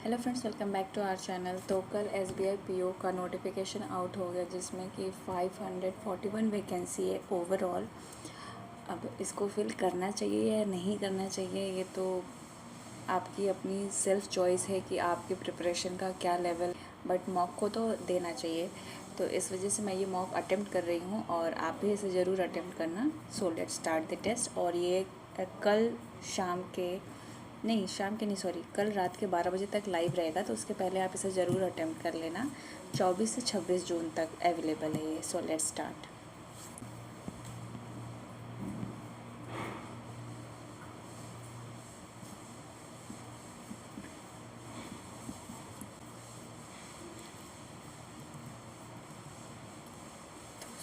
Hello friends, welcome back to our channel. तो कल SBI PO का नोटिफिकेशन आउट हो गया जिसमें कि 541 वैकेंसी है ओवरऑल। अब इसको फिल करना चाहिए या नहीं करना चाहिए, ये तो आपकी अपनी सेल्फ चॉइस है कि आपकी प्रिपरेशन का क्या लेवल, बट मॉक को तो देना चाहिए। तो इस वजह से मैं ये मॉक अटेम्प्ट कर रही हूँ और आप भी इसे ज़रूर अटेम्प्ट करना। So let's start the test. और ये कल शाम के नहीं शाम के नहीं सॉरी कल रात के 12 बजे तक लाइव रहेगा, तो उसके पहले आप इसे ज़रूर अटेम्प्ट कर लेना। 24 से 26 जून तक अवेलेबल है ये। So let's start.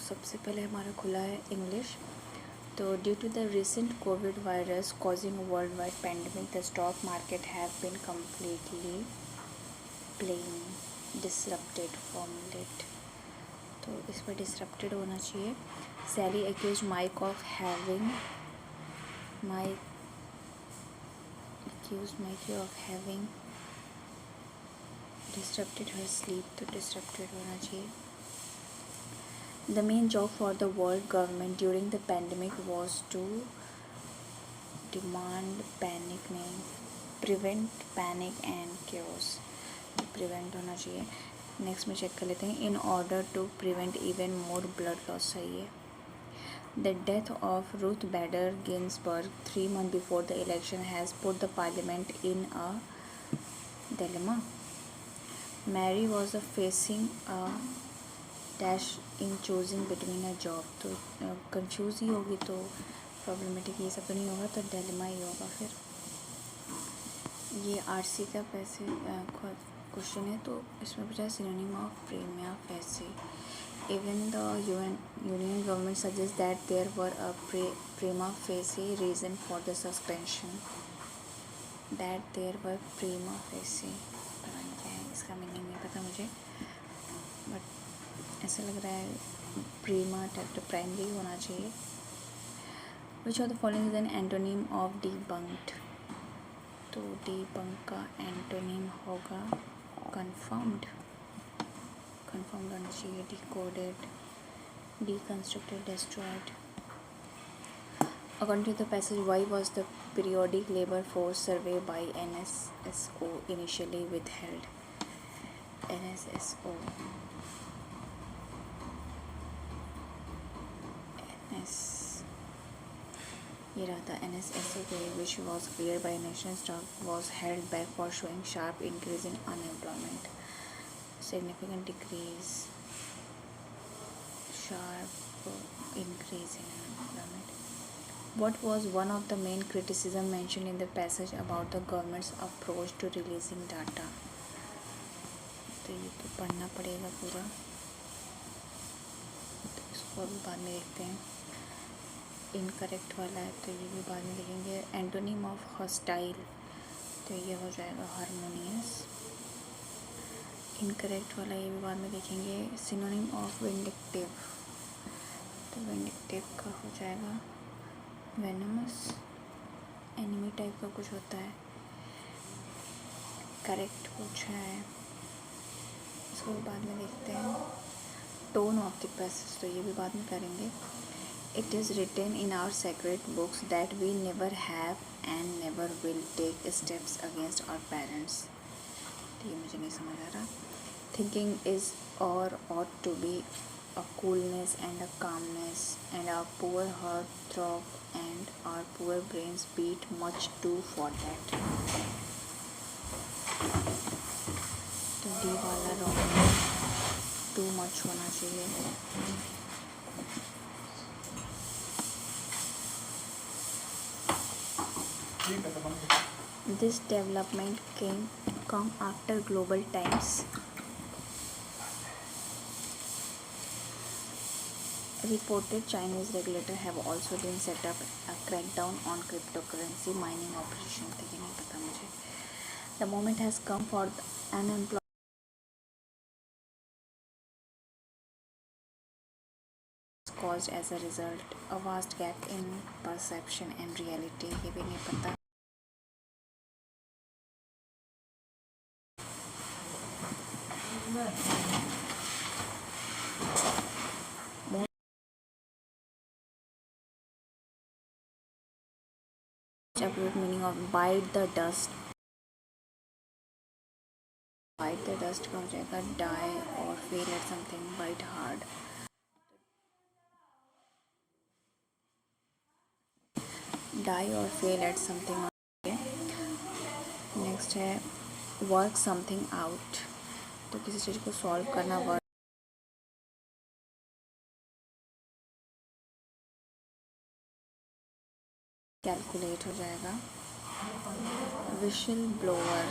सबसे पहले हमारा खुला है इंग्लिश। तो due to the recent COVID virus causing world wide pandemic, the stock market have been completely plain disrupted from late. तो इस पर डिसरप्टेड होना चाहिए। Sally accuse Mike of having disrupted her sleep, तो disrupted होना चाहिए। The main job for the world government during the pandemic was to prevent panic and chaos, prevent होना चाहिए। नेक्स्ट में चेक कर लेते हैं। In order to prevent even more blood loss, सही है। The death of Ruth Bader Ginsburg 3 months before the election has put the parliament in a dilemma. Mary was facing a dash in choosing between a job, तो confuse ही होगी, तो problematic ये सब तो नहीं होगा, तो डिलेमा ही होगा। फिर ये RC का पैसे क्वेश्चन है, तो इसमें पूछा synonym of prima facie. Even the union government suggest that there were a prima facie reason for the suspension, that there were prima facie. पता नहीं क्या है इसका मीनिंग, नहीं पता मुझे, बट ऐसा लग रहा है प्रीमा टैक्ट प्राइमरी होना चाहिए। Which of the following is an antonym of debunked, तो डिबंक का एंटोनिम होगा कन्फर्म्ड। कन्फर्म्ड होना चाहिए। Decoded, deconstructed, destroyed. According to the passage, why was the periodic labor force survey by NSSO initially withheld? NSSO, ये रहा था NSSO which was cleared by national staff was held back for showing sharp increase in unemployment, significant decrease, sharp increase in unemployment. What was one of the main criticism mentioned in the passage about the government's approach to releasing data? तो ये तो पढ़ना पड़ेगा पूरा, तो इसको अभी बाद में देखते हैं। इनकरेक्ट वाला है तो ये भी बाद में देखेंगे। एंटोनिम ऑफ हॉस्टाइल, तो ये हो जाएगा हारमोनियस। इनकरेक्ट वाला ये भी बाद में देखेंगे। सिनोनिम ऑफ विंडिक्टिव, तो विंडिक्टिव का हो जाएगा वेनमस, एनिमी टाइप का कुछ होता है। करेक्ट पूछा है, इसको बाद में देखते हैं। टोन ऑफ द पैसेज, तो ये भी बाद में करेंगे। It is written in our secret books that we never have and never will take steps against our parents, तो ये मुझे नहीं समझ आ रहा। Thinking is or ought to be a coolness and a calmness, and our poor heart throb and our poor brains beat much too for that, तो D वाला wrong, too much होना चाहिए। This development come after global times reported Chinese regulator have also been set up a crackdown on cryptocurrency mining operation, तो ये नहीं पता मुझे। The moment has come for unemployed caused as a result a vast gap in perception and reality, ये भी नहीं पता। Absolute meaning of bite the dust. Bite the dust का हो जाएगा die or fail at something. Bite hard. Die or fail at something. Next है work something out, तो किसी चीज़ को सॉल्व करना, वर्क कैलकुलेट हो जाएगा। Whistle blower,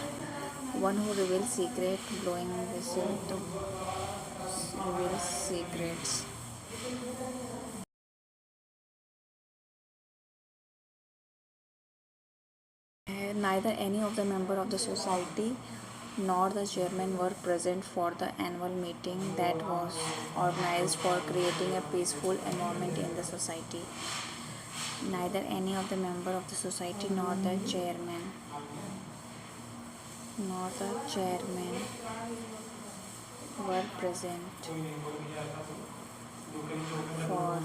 one who reveal secret, blowing whistle to reveal secrets. Neither any of the member of the society nor the chairman were present for the annual meeting that was organized for creating a peaceful environment in the society. Neither any of the member of the society nor the chairman were present for creating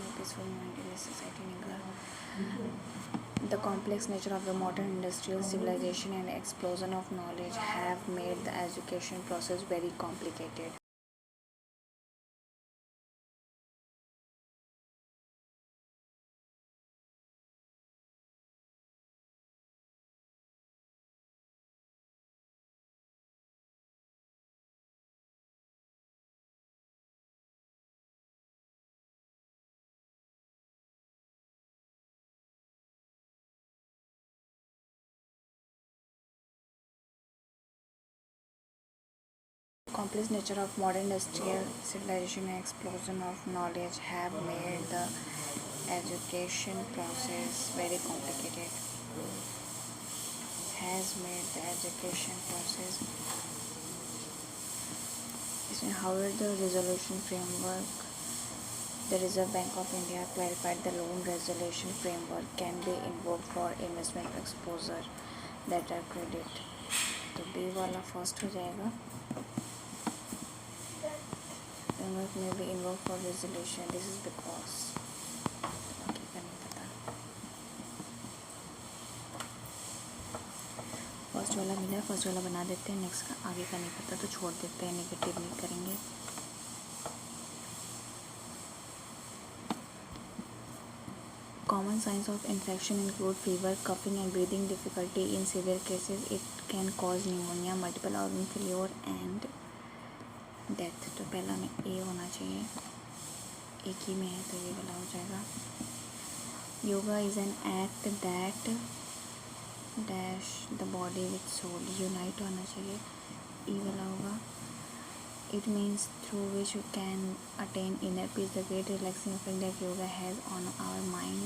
a peaceful environment in the society. The complex nature of the modern industrial civilization and explosion of knowledge have made the education process very complicated. Complex nature of modern industrial civilization and explosion of knowledge have made the education process very complicated. Has made the education process. However, the resolution framework, the Reserve Bank of India clarified the loan resolution framework can be invoked for investment exposure that are credit. तो B वाला first हो जाएगा। framework may be invoked for resolution. This is because बाकी का नहीं पता। First वाला मिला, फर्स्ट वाला बना देते हैं, नेक्स्ट का आगे का नहीं पता तो छोड़ देते हैं, नेगेटिव नहीं करेंगे। Common signs of infection include fever, coughing and breathing difficulty. In severe cases, it can cause pneumonia, multiple organ failure and death. तो पहला में ए होना चाहिए, एक ही में है तो ये वाला हो जाएगा। Yoga is an act that dash the body with soul, unite होना चाहिए, ई वाला होगा। It means through which you can attain inner peace. The great relaxing effect that yoga has on our mind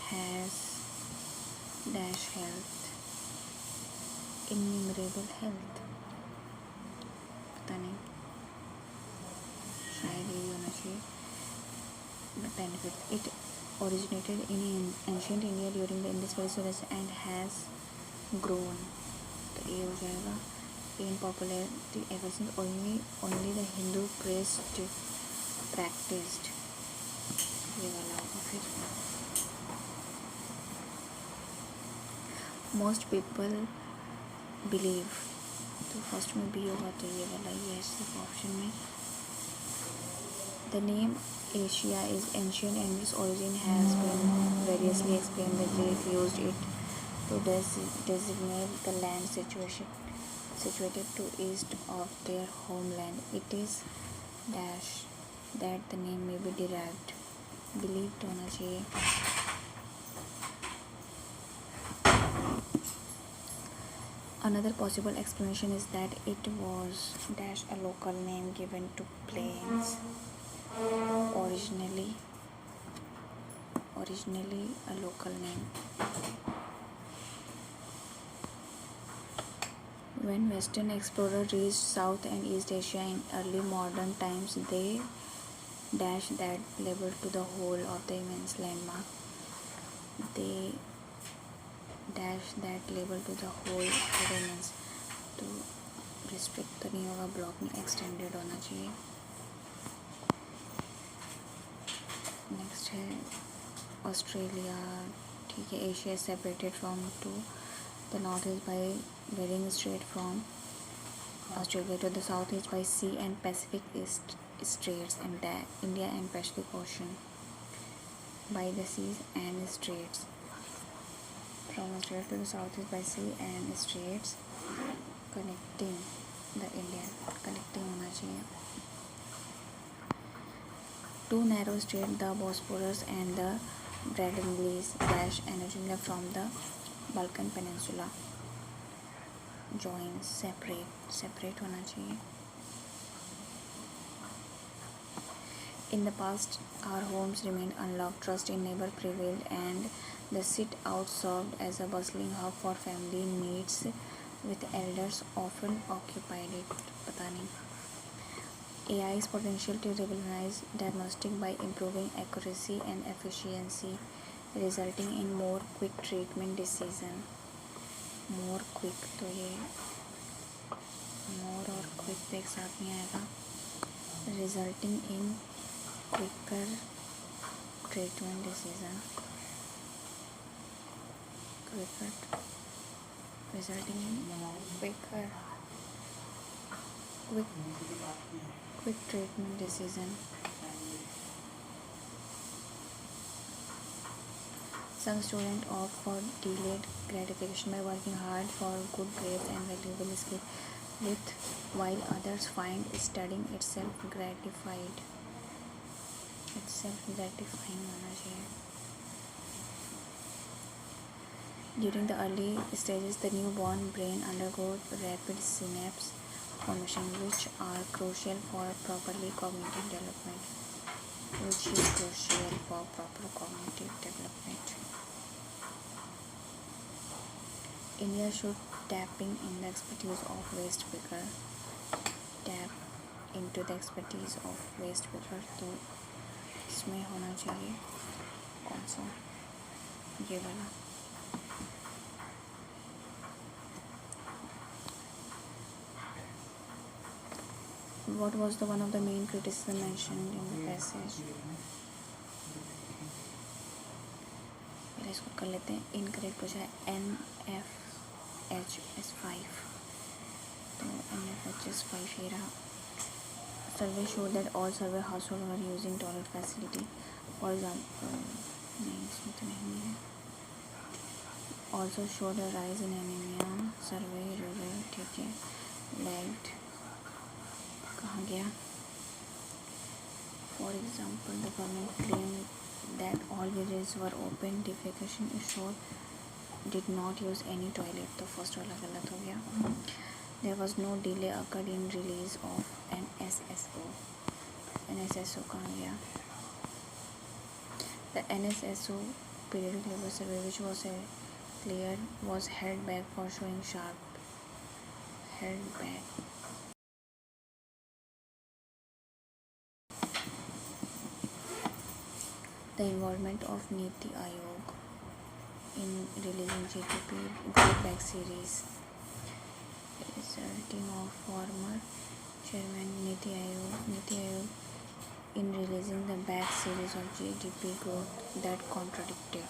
has dash health, innumerable health, पता नहीं, शायद ये होना चाहिए। The benefits, it originated in ancient India during the Indus Valley civilization and has grown, तो ये हो जाएगा। In popularity ever since only the Hindu priest practiced, ये वाला होगा। फिर most people believe, तो फर्स्ट में भी होगा तो ये वाला ही है सिर्फ ऑप्शन में। The name Asia is ancient and its origin has been variously explained. The Greeks used it to designate the land situated to east of their homeland. It is dash that the name may be derived, believed होना चाहिए। Another possible explanation is that it was dash a local name given to plains, originally a local name। When Western explorers reached South and East Asia in early modern times, they dashed that label to the whole of the immense landmark. They dashed that label to the whole of the immense तो restrict तो नहीं होगा, block में extended होना चाहिए. Next है Australia. ठीक है. Asia is separated from to the north east by Bering Strait from Australia to the south is by sea and Pacific straits, and India and Pacific Ocean by the seas and straits. From Australia to the south is by sea and straits connecting the Indian, connecting होना चाहिए. Two narrow straits, the Bosphorus and the Dardanelles, dash Anatolia from the Balkan Peninsula. Join, separate होना चाहिए. In the past, our homes remained unlocked, trust in neighbor prevailed, and the sit-out served as a bustling hub for family needs, with elders often occupied it. पता नहीं. AI's potential to revolutionize diagnostic by improving accuracy and efficiency, resulting in more quick treatment decision. More quick, तो ये more और quick तो एक साथ नहीं आएगा. Resulting in quicker treatment decision. Resulting in quick treatment decision. Some students opt for delayed gratification by working hard for good grades and valuable skills, while others find studying itself gratifying होना चाहिए. During the early stages, the newborn brain undergoes rapid synapse formation, which are crucial for proper cognitive development. India should tapping in the expertise of waste picker. Tap into the expertise of waste picker. तो इसमें होना चाहिए कौन सा, ये वाला. What was the one of the main criticism mentioned in the passage? पहले इसको कर लेते हैं. इनकरेक्ट पूछा है NFHS5, तो NFHS5 ये रहा. Survey showed that all survey households were using toilet facility. For example, नहीं इसमें तो नहीं है. Also showed a rise in anemia. Survey rural, ठीक है. Lagged, कहाँ गया? For example, the government claimed that all villages were open. Defecation is showed did not use any toilet. तो फर्स्ट वाला गलत हो गया. There was no delay occurred in release of NSSO. NSSO कहाँ गया? The NSSO periodic labor survey, which was cleared, was held back for showing held back. The involvement of Niti Aayog in releasing GDP Growth Back series, resulting of former chairman Niti Aayog in releasing the back series of GDP growth that contradicted,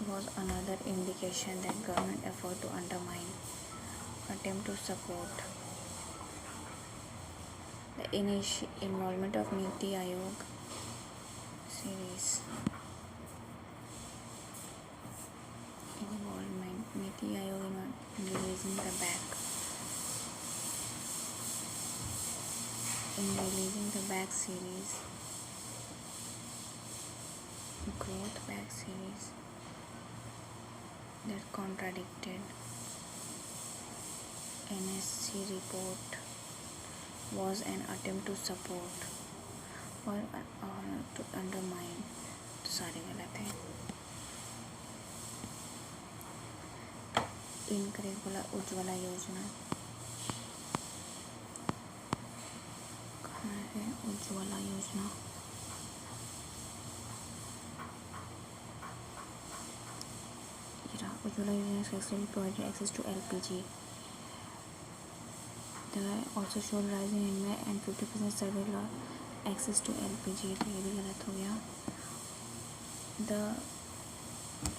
was another indication that government effort to undermine attempt to support the involvement of Niti Aayog series. Niti Aayog in releasing the back series, growth back series that contradicted NSC report, was an attempt to support or to undermine. तो सारे गलत हैं. Incorrect बोला उज्ज्वला योजना, कहाँ है उज्ज्वला योजना? उज्ज्वला योजना successfully provided access to LPG. There are also shown rise in India and 50% survey law access to LPG. तो ये भी गलत हो गया. The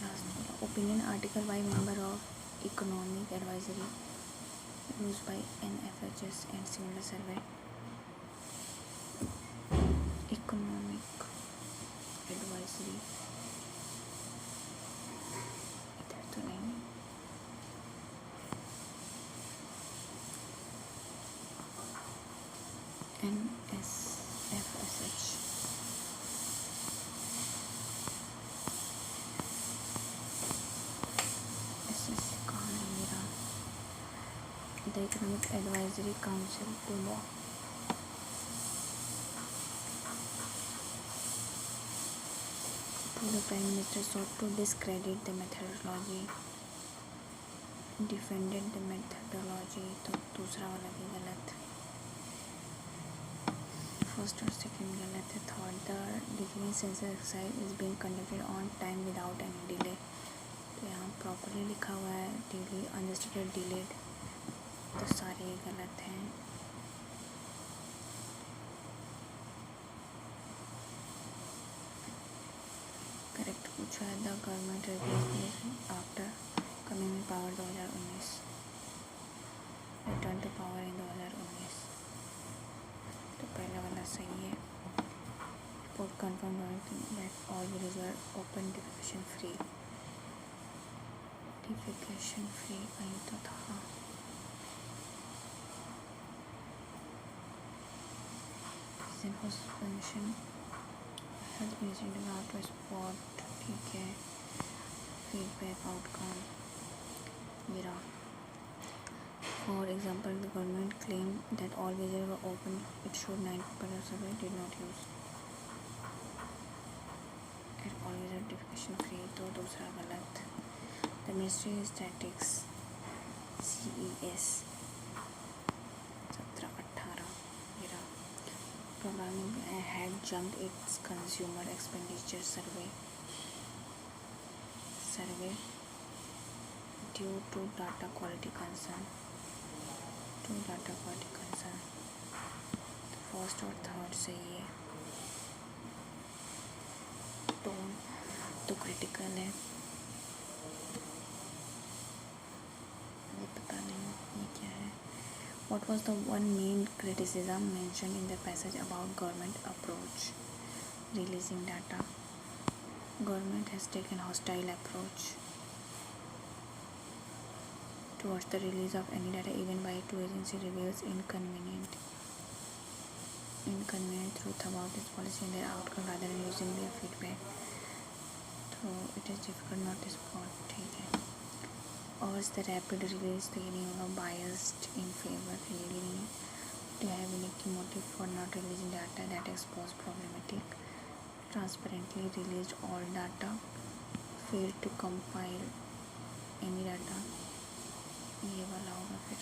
last opinion article by member of economic advisory used by NFHS and similar survey. Economic advisory इधर तो नहीं. NSFSH. SSC कहाँ है मेरा? The Economic Advisory Council to law. The Prime Minister sought to discredit the methodology, defended the methodology. तो दूसरा वाला भी गलत. फर्स्ट और सेकंड गलत है. Third, the degree census exercise is being conducted on time without any delay. तो यहाँ प्रॉपरली लिखा हुआ है, डिले अनजस्टिफाइड डिलेड. तो सारे गलत हैं. करेक्ट पूछा है, the government reviews after coming in power 2019, return to power in 2019. तो पहला वाला सही है. Report confirm that all village were open defecation free. Defecation free कहीं तो था. Suspension health ministry not to spot. ठीक है. फीडबैक आउटकम मेरा. For example, the government claimed that all villages were open. It showed 90% of survey did not use. And all villages notification free. तो दूसरा गलत. The Ministry of Statistics CES 17-18 मेरा. Programming had jumped its consumer expenditure survey due to data quality concern. First और third सही है. Tone तो critical है. ये पता नहीं ये क्या है. What was the one main criticism mentioned in the passage about government approach releasing data? Government has taken hostile approach towards the release of any data even by two agency reveals inconvenient truth about its policy and their outcome rather than using their feedback. So it is difficult not to spot. ठीक है. और the rapid release तो ये नहीं होगा. biased in favor ये भी नहीं. to have any motive for not releasing data that expose problematic. Transparently released all data. failed to compile any data. ये वाला होगा फिर.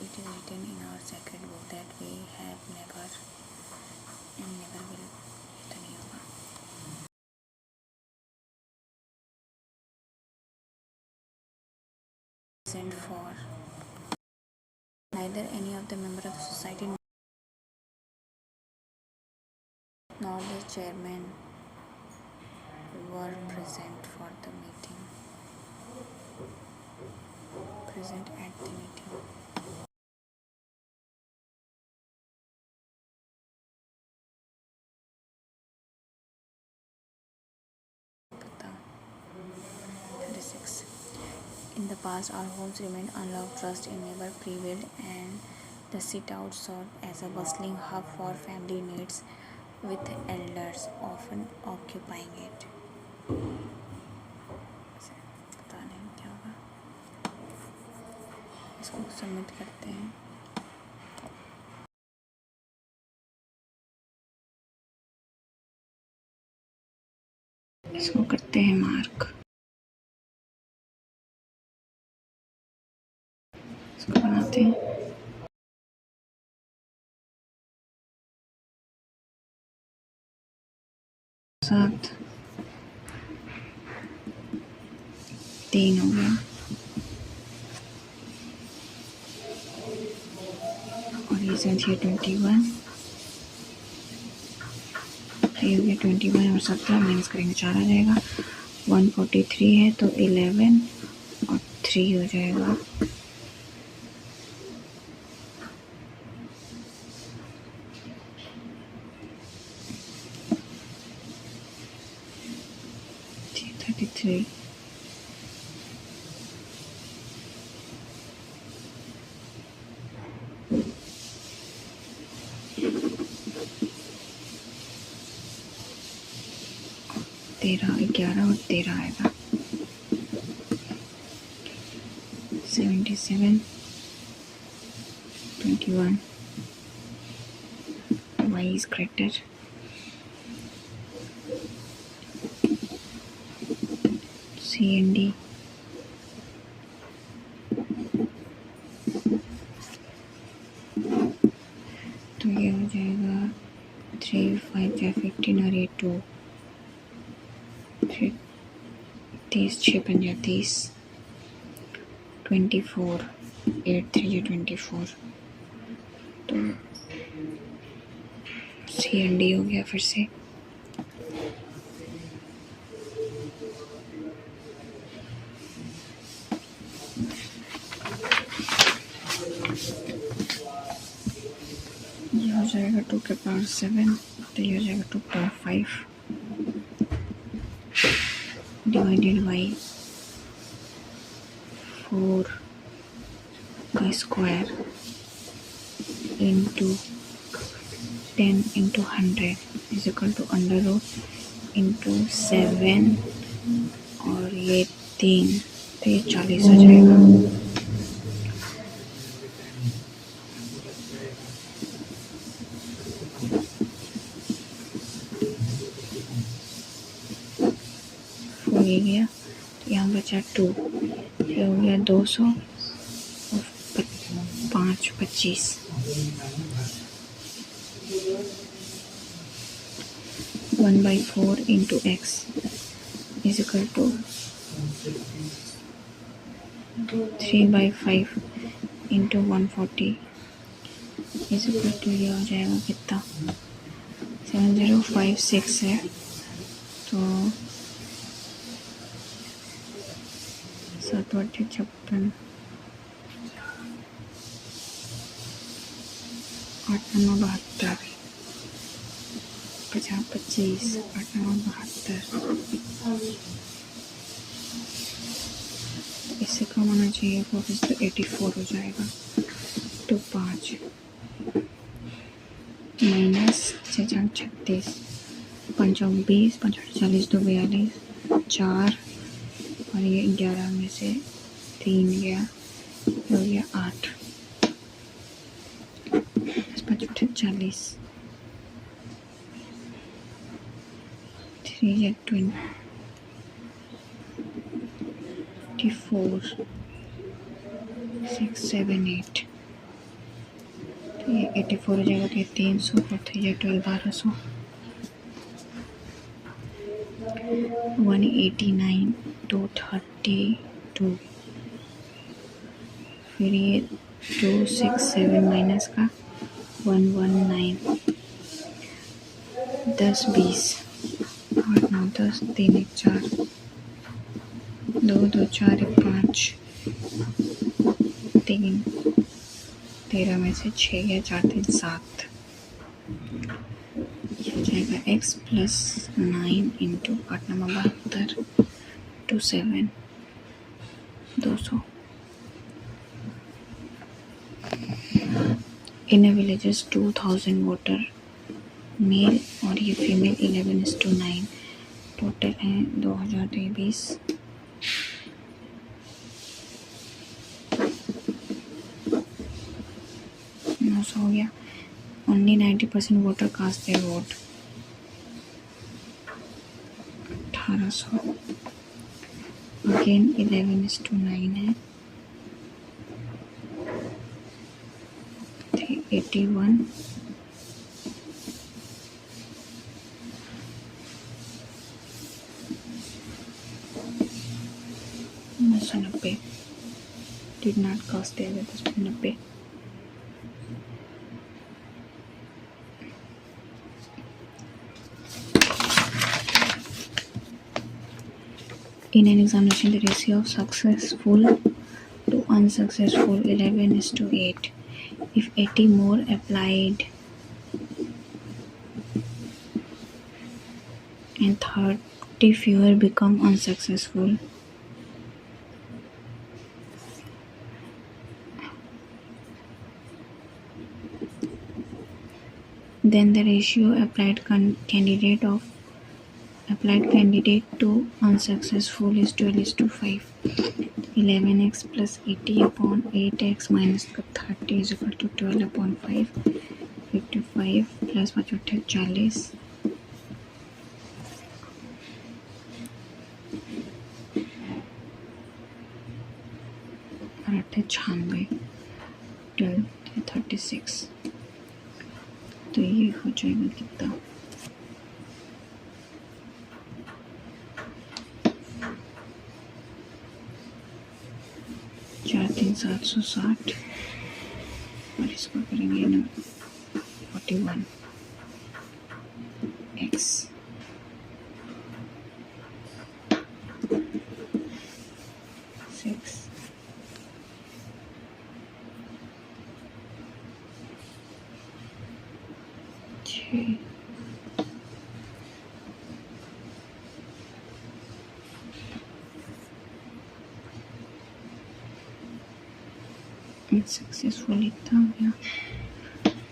It is written in our sacred book that we have never and never will. तो नहीं होगा. Sent for neither any of the member of the society nor the chairman were present for the meeting. Present at the meeting. पता. 36. In the past, our homes remained unlocked. Trust in neighbor prevailed, and the sit-out served as a bustling hub for family needs, with elders often occupying it. पता नहीं क्या होगा. इसको submit करते हैं. इसको करते हैं मार्क, इसको बनाते हैं 7, 3 हो गया और ये 21, ये हो गया 21 और 17 माइनस करेंगे 4 आ जाएगा। 143 है तो 11 और 3 हो जाएगा। थ्री 13, 11 और 13 आएगा। 77, 21, y is greater, C and D, तो ये हो जाएगा 3, 5 या 15 और ये 2, 30, 6 पंजा 30, 24, 8 3 या 24, तो C and D हो गया फिर से। ये हो जाएगा 2 के पावर 7, तो ये हो जाएगा 2 के पावर 5 डिवाइडेड बाई 4 का square into 10 into 100 is equal to under root into 7 और ये 3, तो ये 40 हो जाएगा। ये गया तो यहाँ बचा 2, ये हो गया 200 और 5 25, 1/4 into x is equal to 3/5 into 140 is equal to ये हो जाएगा कितना 7056 है, तो 7 8 56 8 9 72 50 25 8 9 72, इससे कम होना चाहिए 4 तो 84 हो जाएगा। तो 5 माइनस 6 36 5 20 5 40 2 42 4 और ये 11 में से 3 गया, हो गया 8 5 40 3 या 24 6 7 8, तो ये 84 हो जाएगा। तो ये 300 और 3 या 12 1200 189 232, फिर ये 267 माइनस का 119 10 20 8 9 10 3 1 4 2 2 4 1 5 3 13 में से 6 या 4 3 7, ये हो जाएगा x प्लस 9 इंटू 8 9 72 27 200। इन ए विलेजेस 2000 वोटर मेल और ये फीमेल 11:9, टोटल है 2023। हो गया। Only 90% voter cast their vote. 18 1800 again 11:9 है 381 990 did not cost there with 90 In an examination, the ratio of successful to unsuccessful 11:8. If 80 more applied and 30 fewer become unsuccessful, then the ratio applied candidate to unsuccessful is 12:5. 11x plus 80 upon 8x minus 30 is equal to 12 upon 5. 55 plus 45 40 और 96 12 36 तो ये हो जाएगा कितना 4,360 और इसको करेंगे ना 41 x 6 6 सक्सेसफुल इतना हो गया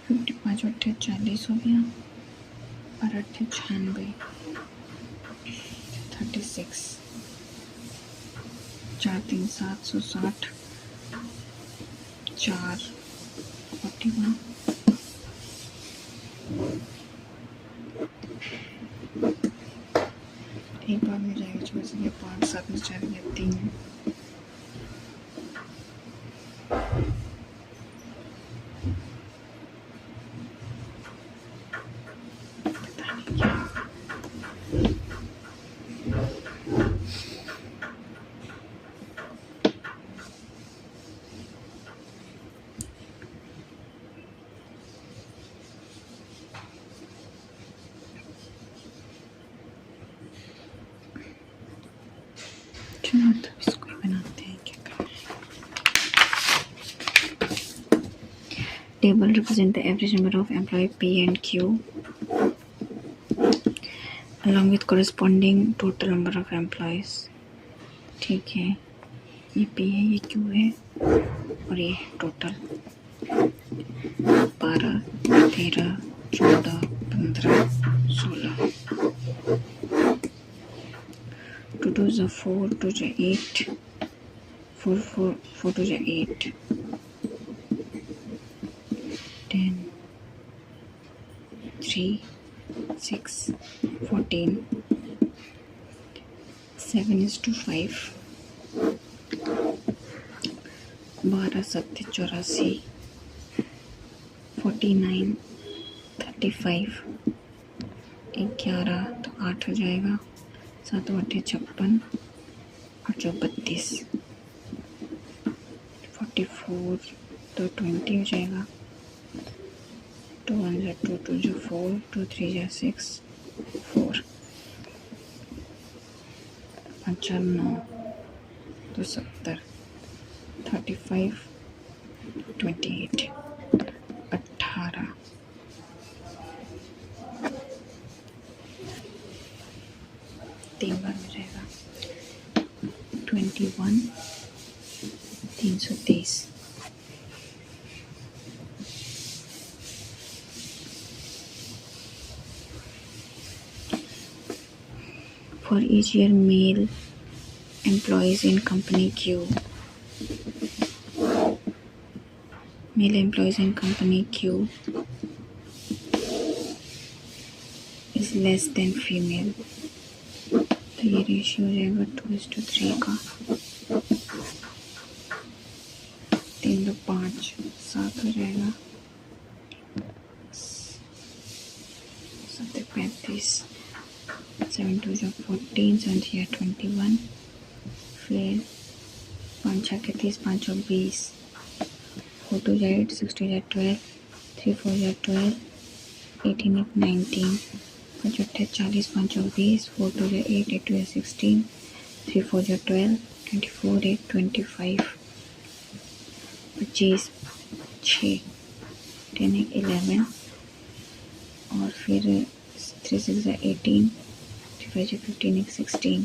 55 और 40 हो गया और 96 36 4,360 4 41 एक बार में जाएगा 5 7 में जाएगा 3 चलो तो इसको बनाते हैं क्या करना है table represent the average number of employee P and Q along with corresponding total number of employees ठीक है ये P है ये Q है और ये total 12 13 14 15 16 2 2 is 4 2 is 8 4 4 4 2 is 8 10 3 6 14 7 is to 5 12 7 84 49 35 11 तो 8 हो जाएगा 7 8 56 और 32 44 तो 20 हो जाएगा 2 1 2 2 4 2 3 6 4 5 9 तो 70 35 28 18 3 बार में रहेगा 21 323 For each year, male employees in company Q is less than female. तो तो ये रेशियो हो जाएगा 2:3 का। 3 2 5 7 हो जाएगा। 7 35 7 2 14 7 3 21। फिर 5 6 30 5 20 4 2 8 6 2 12 3 4 12 18 19 5 8 40 5 20 4 2 8 8 2 16 3 4 12 24 8 25 25 6 10 11 और फिर 3 6 18 3 5 15 16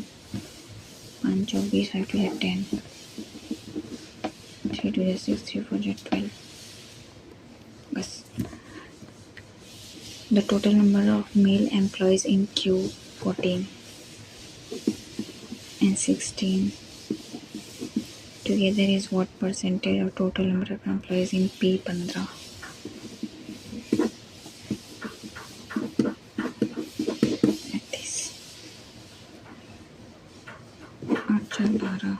5 20 5 2 10 3 2 6 3 4 12 बस। The total number of male employees in Q 14 and 16 together is what percentage of total number of employees in P 15? 8 4 12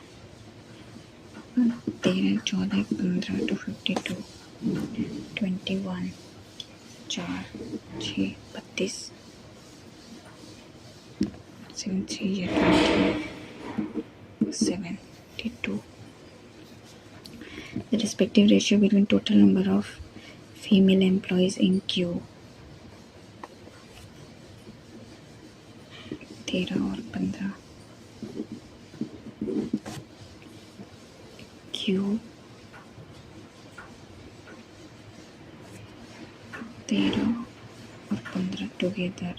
13 14 15 to 52 21 4 6 32 7 3 72. The respective ratio between total number of female employees in Q 13 और 15 Q 13 और 15 together.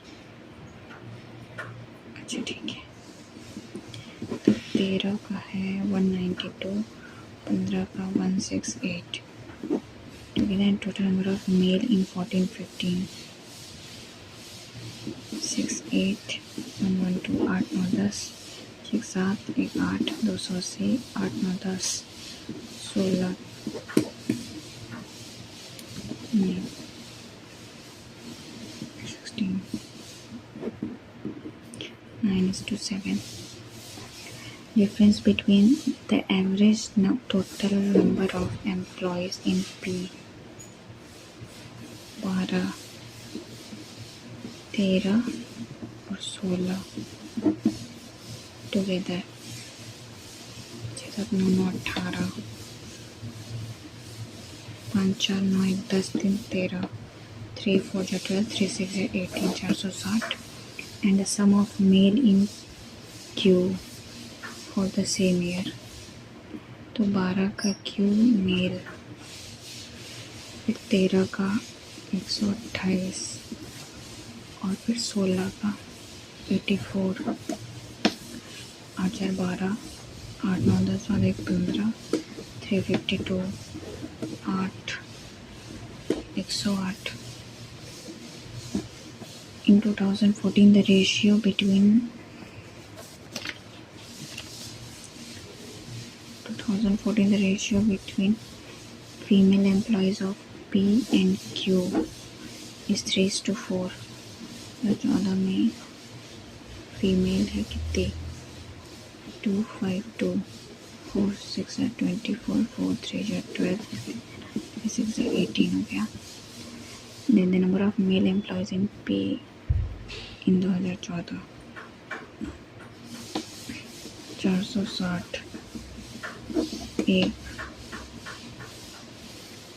अच्छा ठीक है, तो 13 का है 192, 15 का 168 together and total number of male in 14 15 6 8 1 1 2 8 9 10 6 7 1 8 280 8 9 10 16 16 9:7. Difference between the average total number of employees in P 12 13 और 16 together 6 7 9 9 18 5 4 9 1 10 3 13 3 4 12 3 6 18 460 and the sum of male in Q for the same year. तो 12 का Q मेल, फिर 13 का 128 और फिर 16 का 84 8 4 12 8 9 10 और 1 15 352 8 108. In 2014, the ratio between female employees of P and Q is 3:4. 14 में फीमेल है कितने 252 4 6 24 4 3 12 6 18 हो गया. Then the number of male employees in P in 2014 460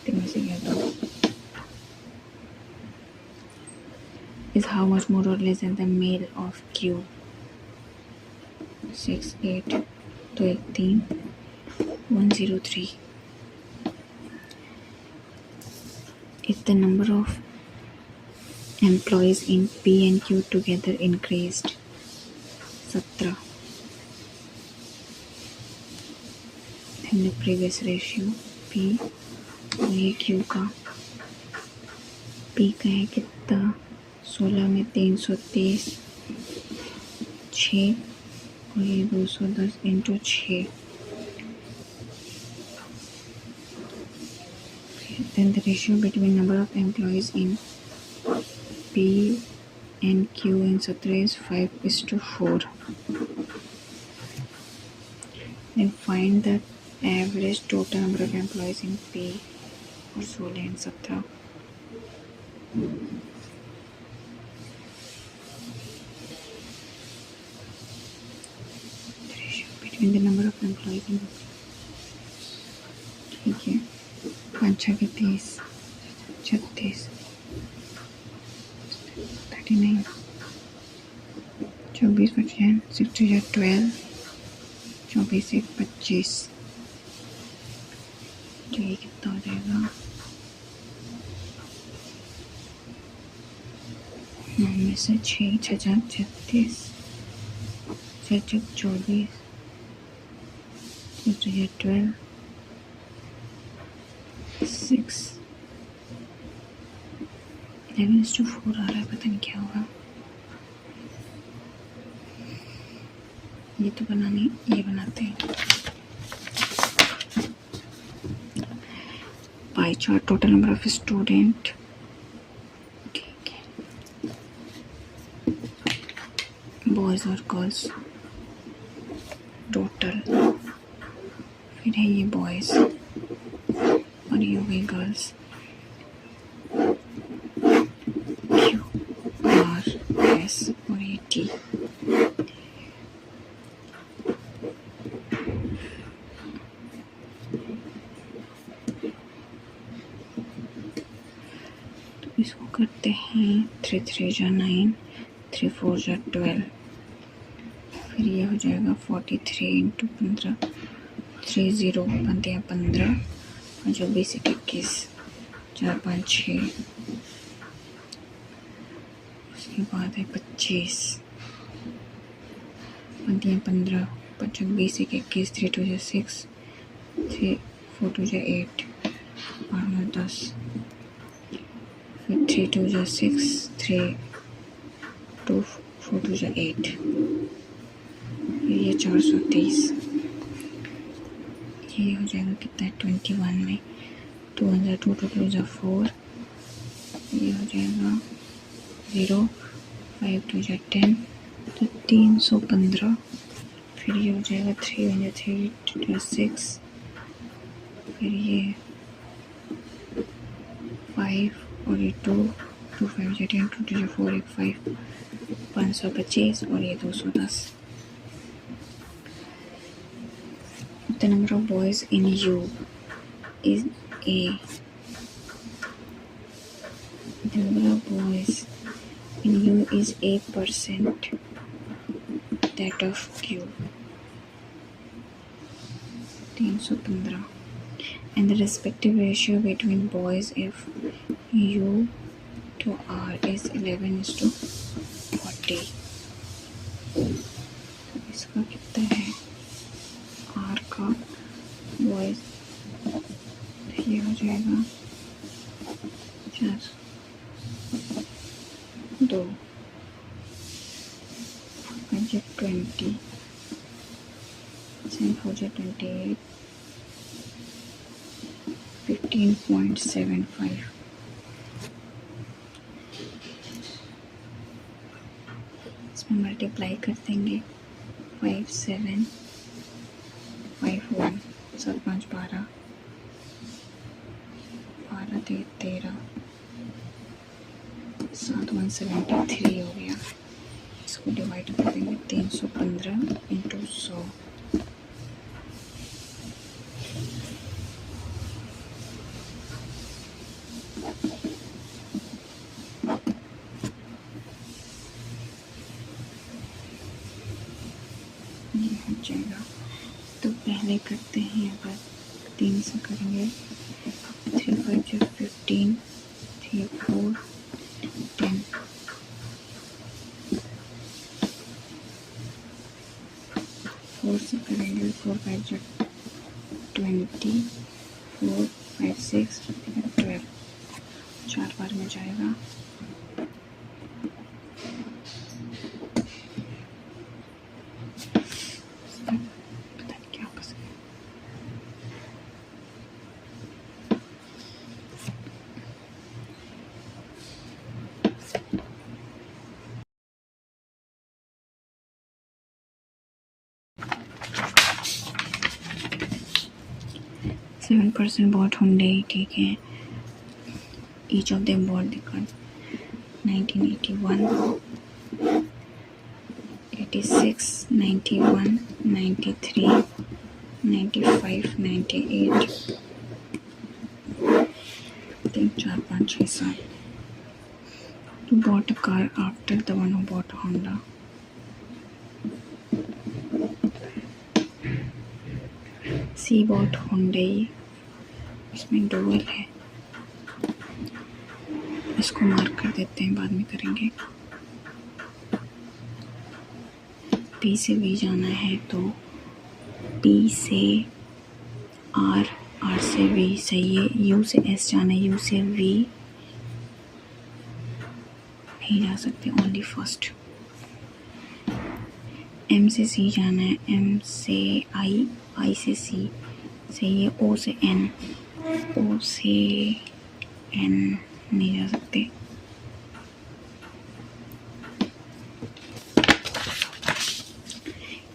एक में से क्या दो is how much more or less than the male of Q 6 8 तो 3 103. If the number of employees in P and Q together increased 17, then the previous ratio P और ये Q का P का है कितना 16 में 330 6 और ये 210 into 6. Then the ratio between number of employees in P and Q in 17 is 5:4. Then find the average total number of employees in P और 16 and 17. Between the number of employees in, ठीक है, 5 के 30, 36, 39, 24 बचे 6 12, 24 1 25, तो ये कितना हो जाएगा? 9 में से 6 6 36, 6 24, 6 12, 6 11:4 आ रहा है, पता नहीं क्या होगा। ये तो बनाने, ये बनाते हैं pie chart, total number of student, ठीक है, बॉयज और गर्ल्स टोटल, फिर है ये बॉयज और ये हो गई गर्ल्स, QRS और ये T। इसको करते हैं 3 3 जा 9, 3 4 जा 12, फिर ये हो जाएगा 43 इंटू 15, 30 बनते हैं 15 और जो 20 21, 4 5 6, उसके बाद है 25 बनती हैं 15, 5 20 21, 3 2 जा 6, 3 4 2 जा 8, 8 10, फिर 3 2 जा 6, 3 2 4 2 जा 8, ये 430, ये हो जाएगा कितना है 21 में, 2 2 2 2 जा 4, ये हो जाएगा 0, 5 2 जा 10, तो 315, फिर ये हो जाएगा 3 1 3 2 जा 6, फिर ये 5 और ये 2 2 5 जा 10, 2 2 जा 4 1 5, 525 और ये 210। The number of boys in U is A. The number of boys in U is A% that of Q. 315. And the respective ratio between boys if U to R is 11:40. इसका कितना है R का boys, ये हो जाएगा 4 2 5 20, 4 28, 15.75। इसमें multiply कर देंगे 5 7 5 1, 7 5 12, 12 13, 7 1 73 हो गया। इसको डिवाइड कर देंगे 315 इंटू 100, ये हो जाएगा। तो पहले करते हैं, अगर 3 से करेंगे 3 5 15, 3 4 10, 4 से करेंगे 4 5 20, 4 5 6 12, 4 बार में जाएगा। पता नहीं क्या कर सकते। 7% bought Hyundai, ठीक है. Each of them bought the car. 1981, 86, 91, 93, 95, 98. 3, 4, 5, 6, 7. Who bought a car after the one who bought a Honda? C bought Hyundai. इसमें डुअल है, इसको मार्क कर देते हैं, बाद में करेंगे. P से V जाना है तो P से R, R से V सही है. U से S जाना है, U से V नहीं जा सकते, ओनली फर्स्ट. M से C जाना है, M से I, I से C सही है. O से N, O से N नहीं जा सकते.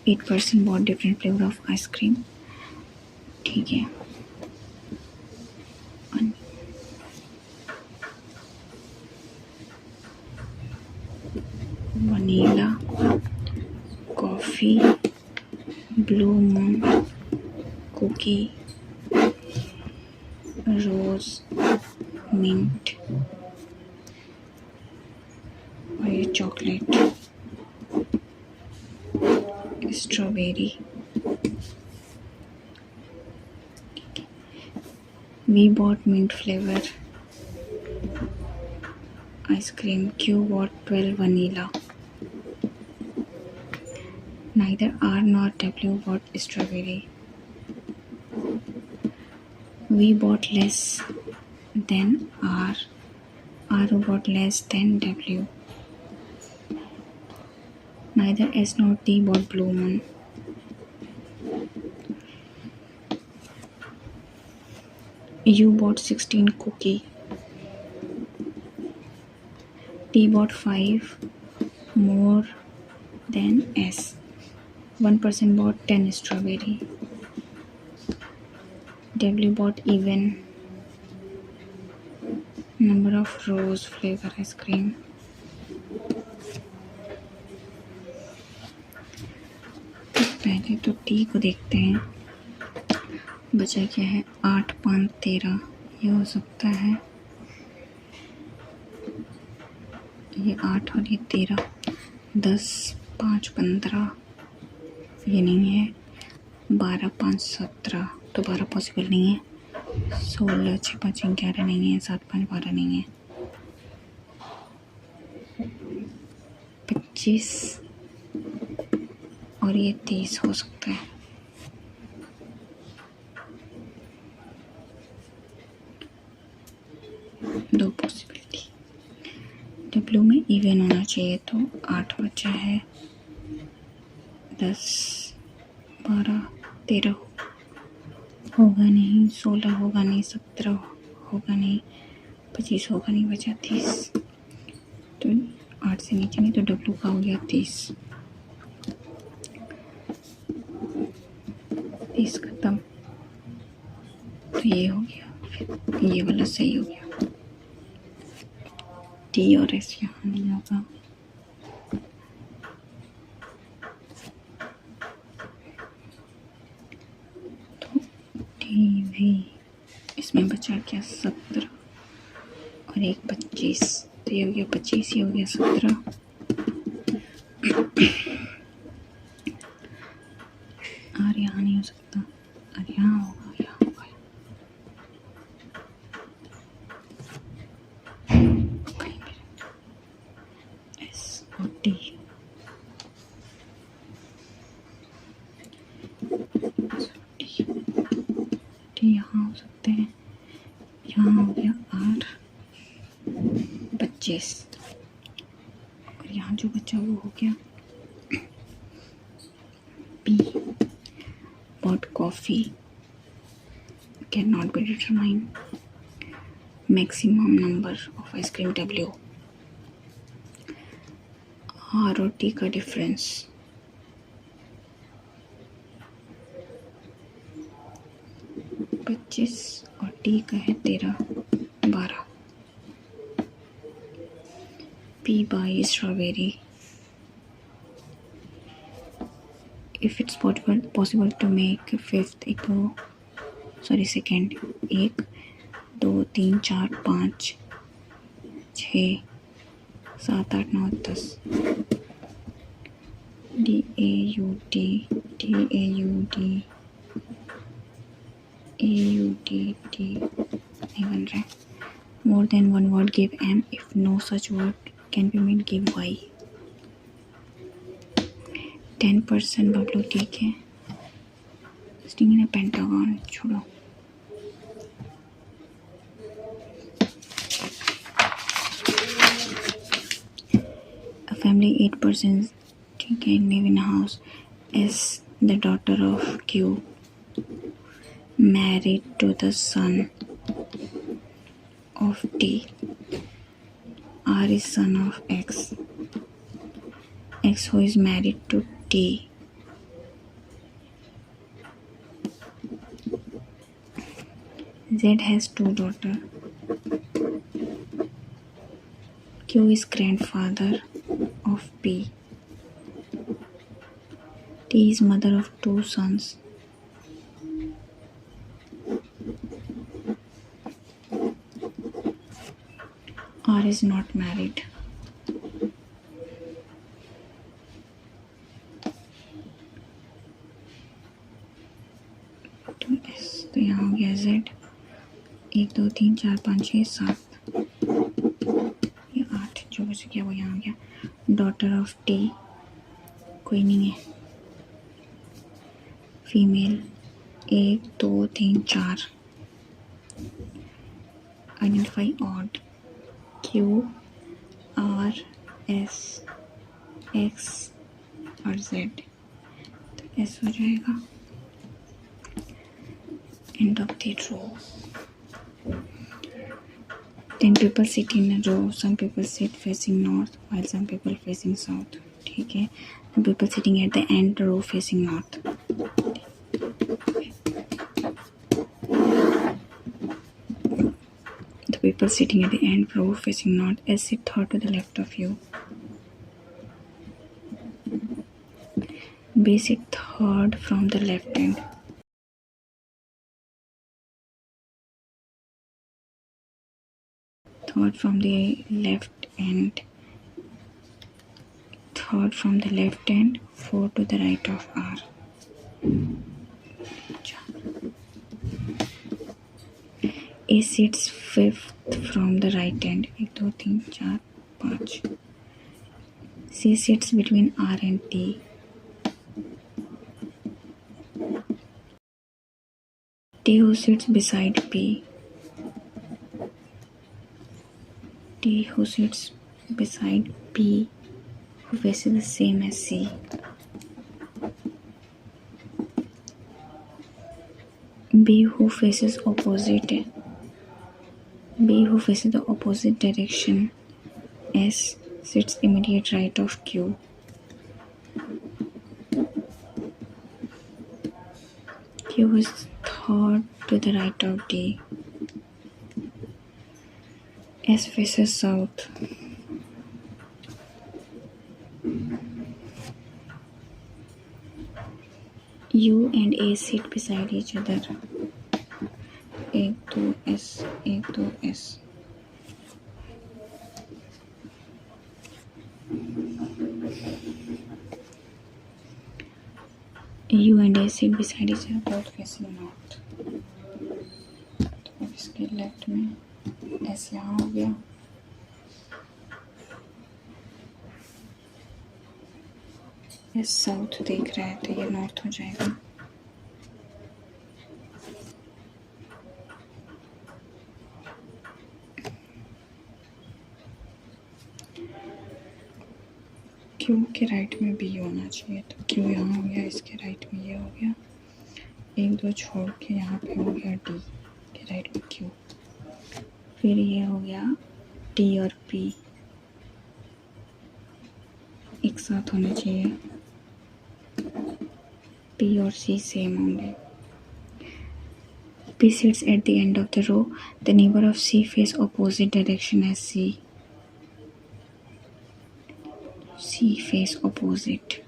Eight person bought different flavour of ice cream, ठीक है. Vanilla, coffee, blue moon, cookie, rose, mint और ये chocolate, strawberry. We bought mint flavor ice cream. Q bought 12 vanilla. Neither R nor W bought strawberry. We bought less than R. R bought less than W. Neither S nor T bought blue moon. U bought 16 cookie. T bought 5 more than S. 1% bought 10 strawberry. W bought even number of rose flavor ice cream. पहले तो T को देखते हैं, बचा क्या है. 8, 5, 13, ये हो सकता है. ये 8 और ये 13. 10, 5, 15 ये नहीं है. 12, 5, 17 तो 12 पॉसिबल नहीं है. 16, 6, 5, 11 नहीं है. 7, 5, 12 नहीं है. 25 और ये 30 हो सकता है. दो पॉसिबिलिटी. W में इवन होना चाहिए तो 8 बचा है. 10, 12, 13 होगा नहीं. 16 होगा नहीं. 17 होगा नहीं. 25 होगा नहीं. बचा 30. तो 8 से नीचे नहीं, तो W का हो गया 30. 30 खत्म. तो ये हो गया, फिर ये वाला सही हो गया. T और S यहाँ नहीं होगा. तो TV इसमें बचा क्या 17 और एक 25. तो ये हो गया 25, ये हो गया 17. और यहाँ नहीं हो सकता. और यहाँ होगा, यहाँ होगा. S और T. यहाँ हो सकते हैं. यहाँ हो गया R 25 और यहाँ जो बचा वो हो गया P. Bought coffee cannot be determined. Maximum number of ice cream W. R और T का डिफरेंस. 25 और टी का है 13, 12। P by strawberry. If it's possible to make fifth second 1 2 3 4 5 6 7 8 9 10 DAUT नहीं बन रहा है। More than one word give M. If no such word can be made, give Y. 10% Bablu ठीक है। स्टिंग ने पेंटागन छोड़ो। A family 8 persons ठीक है live in a house. S the daughter of Q married to the son of T. R is son of X. X who is married to T. Z has 2 daughters. Q is grandfather of P. T is mother of 2 sons. R is not married. तो यहाँ हो गया Z 1 2 3 4 5 6 7 ये 8 जो बच गया वो यहाँ हो गया। डॉटर ऑफ टी कोई नहीं है। Female 1 2 3 4 identify odd Q R S X और Z तो S हो जाएगा। End of the row. 10 people sit in a row. Some people sit facing north while some people facing south. ठीक है। The people sitting at the end row facing north. The people sitting at the end row facing north. S sit third to the left of you. B sit third from the left end. Third from the left end. Third from the left end. 4 to the right of R. A sits fifth from the right end. 1 2 3 4 5. C sits between R and T. T who sits beside P. T who sits beside P who faces the same as C. B who faces the opposite direction. S sits immediate right of Q. Q is third to the right of D. S faces south. U and A sit beside each other. 1 2 S 1 2 S. U and A sit beside each other, both facing north. तो अब इसके left में S यहाँ हो गया। S south देख रहा है तो ये नॉर्थ हो जाएगा। Q के राइट में B होना चाहिए तो Q यहाँ हो गया, इसके राइट में ये हो गया। 1 2 छोड़ के यहाँ पे हो गया D के राइट में Q। फिर ये हो गया T और P एक साथ होने चाहिए। P और C सेम होंगे। P sits at the end of the row. The neighbor of C face opposite direction as C. C face opposite.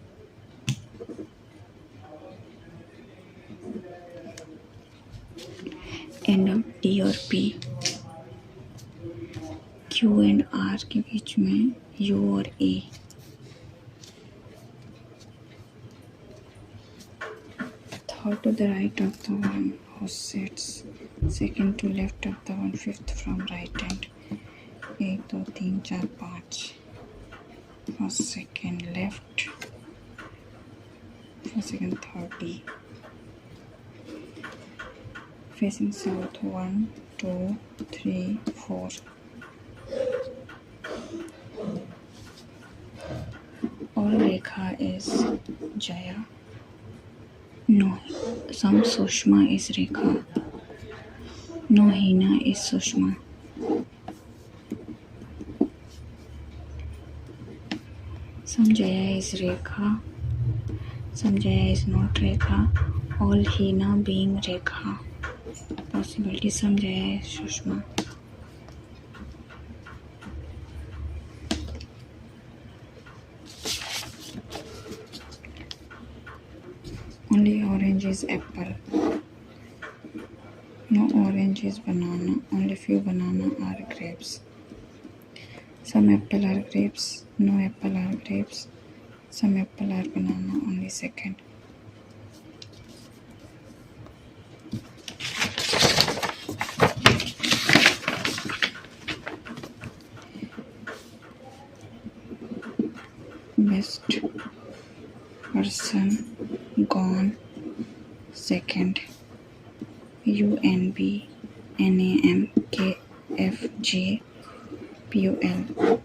End of D और P. Q and R के बीच में U और A. Third to the right of the one who sits. Second to left of the one. Fifth from right hand. 1 2 3 4 5. First second left. First second third D. Facing south 1 2 3 4. All Rekha is Jaya. No, some Sushma is Rekha. No, Hina is Sushma. Some Jaya is Rekha. Some Jaya is not Rekha. All Hina being Rekha. Possibility some Jaya is Sushma. Only orange is apple. No orange is banana. Only few banana are grapes. Some apple are grapes. No apple are grapes. Some apple are banana. Only second. Best person gone. Second. UNB NAM KFJ POL.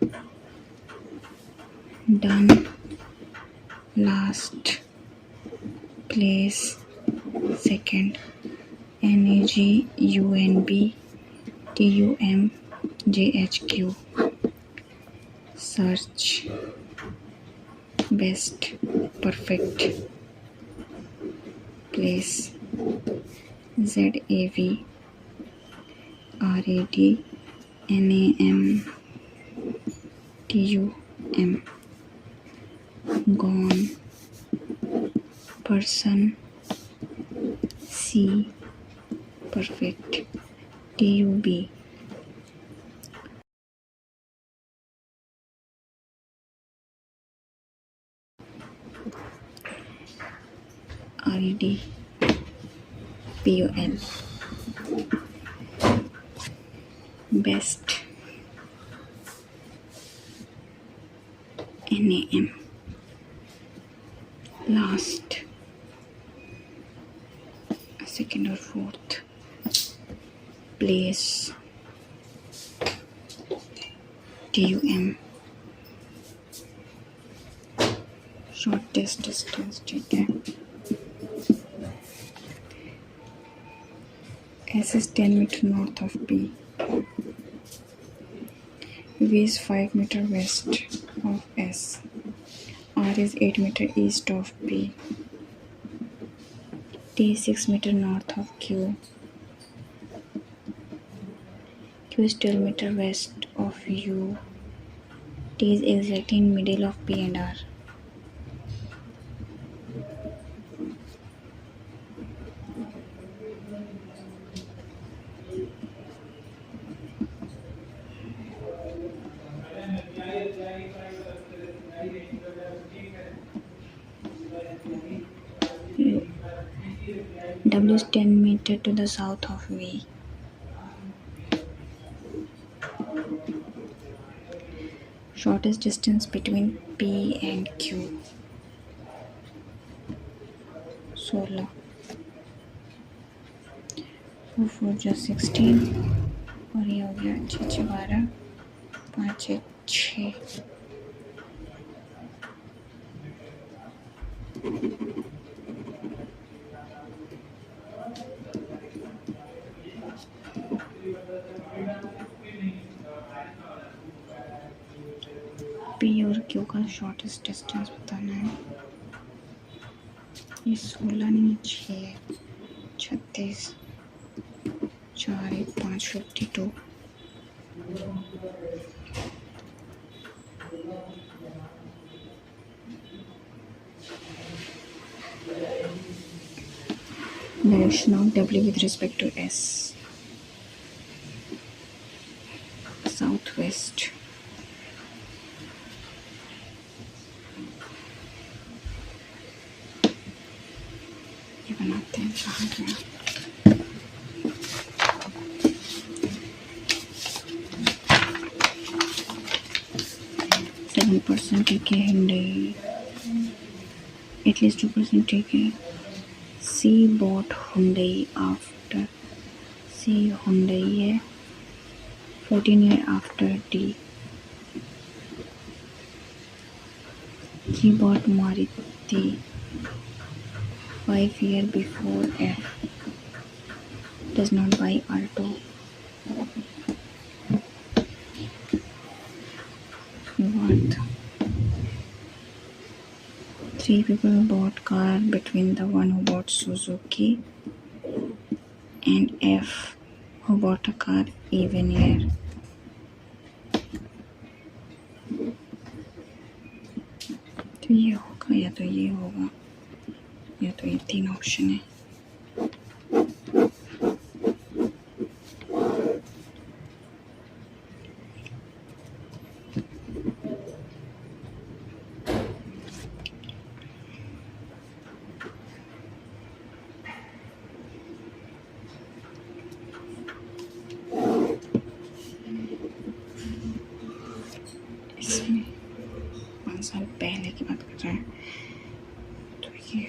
Done. Last. Place. Second. NAG UNB TUM JHQ. Search. Best. Perfect. Place. ZAV RAD NAM TUM. Gone. Person. C. Perfect. TUB. RAD POL. Best. NAM. Last. Second or fourth. Place. TUM. Shortest distance. ठीक है. S is 10 meter north of P. V is 5 meter west of S. R is 8 meter east of P. T is 6 meter north of Q. Q is 12 meter west of U. T is exactly in middle of P and R. W is 10 meter to the south of V. Shortest distance between P and Q. 16. 4 4 जो 16 और ये हो गया 6 6 12 5 1 6. P और Q का shortest distance बताना है. ये 16 नहीं 6 36. 4,1,552। Direction of W with respect to S. Southwest. ये बनाते हैं, कहाँ गया? 7% take है Hyundai, at least 2% take है. C bought Hyundai after C Hyundai है 14 year after D. He bought Maruti 5 year before F. Does not buy Alto. What? 3 people bought car between the one who bought Suzuki and F who bought a car even year. तो ये होगा या तो ये होगा या तो ये 3 ऑप्शन है. इसमें 5 साल पहले की बात कर रहे हैं तो ये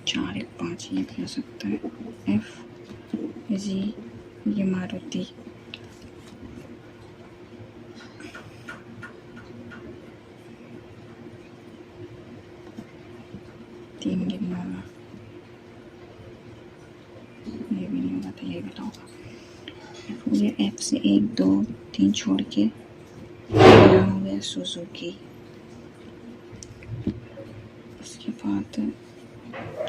4,1,5 ये भी हो सकता है. F जी ये मारुति. तीन ये नहीं होगा, ये भी नहीं होगा तो ये भी तो होगा. मुझे F से 1, 2, 3 छोड़ के यहाँ हो गया सुजुकी. उसके बाद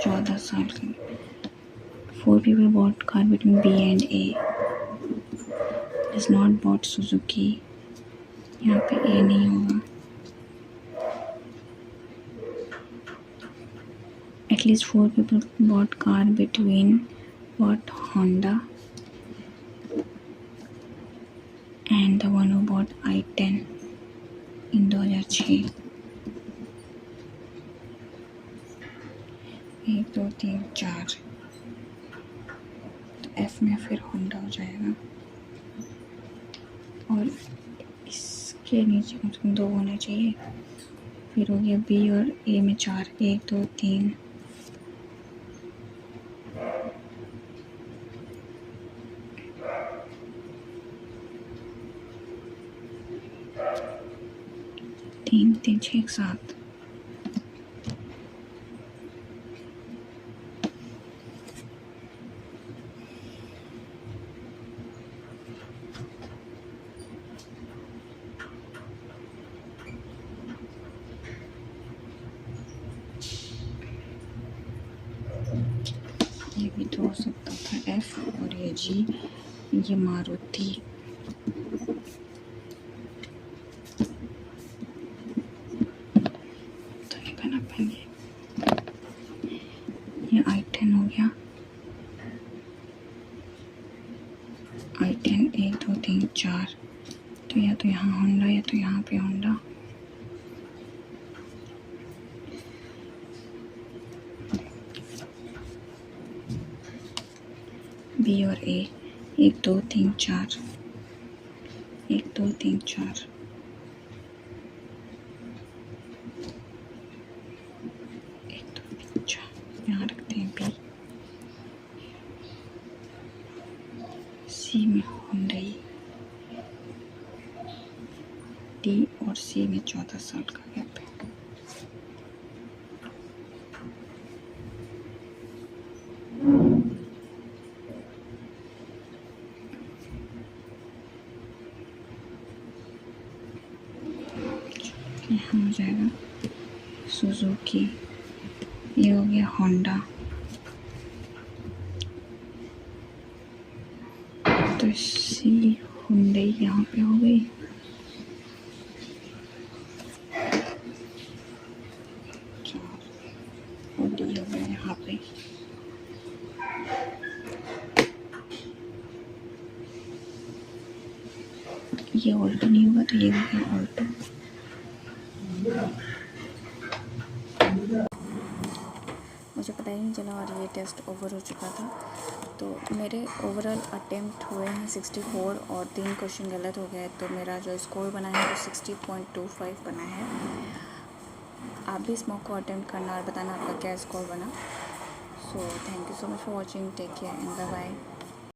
14 साल का. 4 people bought car between B and A. Does not bought Suzuki. यहाँ पे A नहीं होगा. At least 4 people bought car between bought Honda and the one who bought I-10 in 2006. 1, 2, 3, 4 तो F में फिर होंडा हो जाएगा और इसके नीचे कम से कम 2 होना चाहिए. फिर हो गया B और A में 4. 1, 2, 3 3, 3, 6, 7. ये भी तो हो सकता था F और ये G. ये मारुति. तो ये बना पाएंगे. ये I-10 हो गया. I-10 1, 2, 3, 4 तो या तो यहाँ होंडा या तो यहाँ पे होंडा. B और A 1, 2, 3, 4 1, 2, 3, 4 1, 2, 3, 4 यहाँ रखते हैं B. C में हुंडई. D और C में 14 साल का गैप है. यहाँ हो जाएगा सुजुकी. ये हो गया होंडा. सी हुंडई यहाँ पे हो गई। ऑडी हो गया यहाँ पे। ये ऑल्टो नहीं होगा तो ये हो गया ऑल्टो। मुझे पता ही नहीं चला और ये टेस्ट ओवर हो चुका था। तो मेरे ओवरऑल अटेम्प्ट हुए हैं 64 और 3 क्वेश्चन गलत हो गए, तो मेरा जो स्कोर बना है वो 60.25 बना है। आप भी इस मॉक को अटेम्प्ट करना और बताना आपका क्या स्कोर बना। So thank you so much for watching, take care and bye bye.